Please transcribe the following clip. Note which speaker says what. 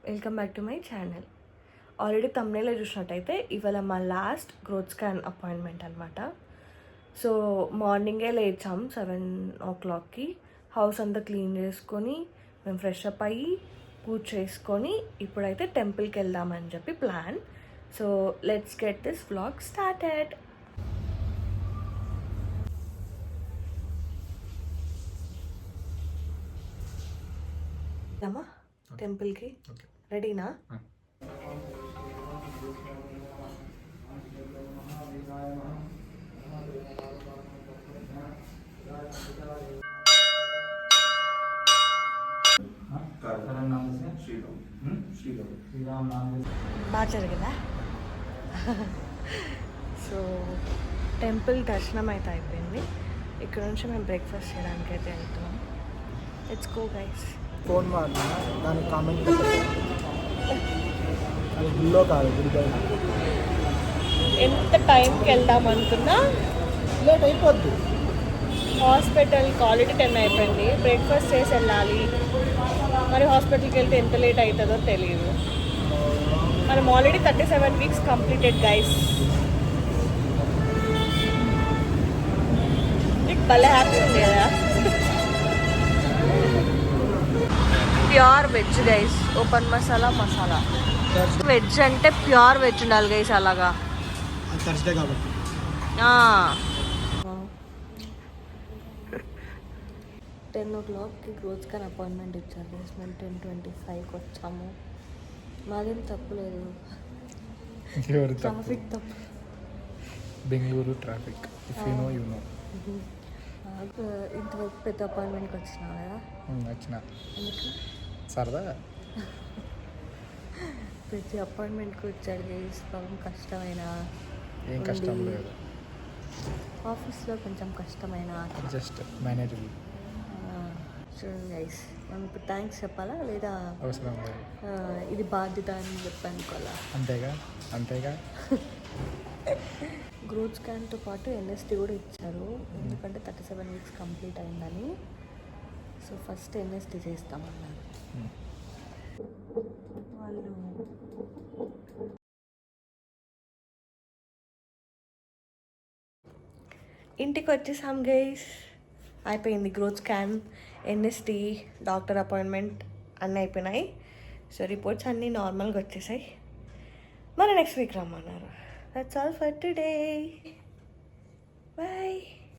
Speaker 1: Welcome back to my channel. Already తమ్నేలో చూసినట్టయితే ఇవాళ మా లాస్ట్ గ్రోత్ స్కాన్ అపాయింట్మెంట్ అనమాట. సో మార్నింగే లేచాం 7 o'clockకి. హౌస్ అంతా క్లీన్ చేసుకొని మేము ఫ్రెష్ అప్ అయ్యి పూజ చేసుకొని ఇప్పుడైతే టెంపుల్కి వెళ్దామని చెప్పి plan. So let's get this vlog started. టెంపుల్కి రెడీనా? బాగా జరిగిందా? సో టెంపుల్ దర్శనం అయితే అయిపోయింది. ఇక్కడ నుంచి మేము బ్రేక్ఫాస్ట్ చేయడానికి అయితే వెళ్తున్నాం. Let's go guys.
Speaker 2: ఫోన్ మాట్లాడినా దానికి కామెంట్ అది గుళ్ళో కాదు, గుడి బయట.
Speaker 1: ఎంత టైంకి వెళ్దాం అనుకున్నా
Speaker 2: లేట్ అయిపోద్ది.
Speaker 1: హాస్పిటల్కి ఆల్రెడీ 10 అయిపోయింది. బ్రేక్ఫాస్ట్ చేసి వెళ్ళాలి. మరి హాస్పిటల్కి వెళ్తే ఎంత లేట్ అవుతుందో తెలియదు. మనం ఆల్రెడీ 37 weeks కంప్లీటెడ్ గైస్. నీకు భలే హ్యాపీ ఉంది కదా. Pure veg guys. Open masala masala veg అంటే ప్యూర్ వెజ్ ఉండాలి గైస్. అలాగా
Speaker 2: థర్స్డే కాబట్టి
Speaker 1: 10 o'clockకి గ్రోత్ స్కాన్ అపాయింట్మెంట్ ఇచ్చారు గైస్. మేము 10:25కి వచ్చాము. మాదేం తప్పులేదు, ట్రాఫిక్ తప్పు.
Speaker 3: బెంగళూరు ట్రాఫిక్.
Speaker 1: ఇంతవరకు పెద్ద అపాయింట్మెంట్కి వచ్చినా కదా.
Speaker 3: వచ్చిన
Speaker 1: ఎందుకు
Speaker 3: సరదా.
Speaker 1: ప్రతి అపాయింట్మెంట్కి వచ్చాడు గైస్. పాపం కష్టమైన
Speaker 3: ఏం కష్టం లేదు.
Speaker 1: ఆఫీస్లో కొంచెం కష్టమైన
Speaker 3: జస్ట్ మేనేజబుల్.
Speaker 1: చూడండి గైస్, మనం ఇప్పుడు థ్యాంక్స్ చెప్పాలా లేదా
Speaker 3: అవసరం లేదు.
Speaker 1: ఇది బాధ్యత అని చెప్పి అనుకోవాలా?
Speaker 3: అంతేగా.
Speaker 1: గ్రోత్ స్కాన్తో పాటు ఎన్ఎస్టీ కూడా ఇచ్చారు. ఎందుకంటే 37 weeks కంప్లీట్ అయిందని. సో ఫస్ట్ ఎన్ఎస్టీ చేస్తామన్నారు వాళ్ళు. ఇంటికి వచ్చేసాం గైస్. అయిపోయింది growth scan, NST, doctor appointment అన్నీ అయిపోయినాయి. సో రిపోర్ట్స్ అన్నీ నార్మల్గా వచ్చేసాయి. మరి నెక్స్ట్ వీక్ రమ్మన్నారు. That's all for today. Bye.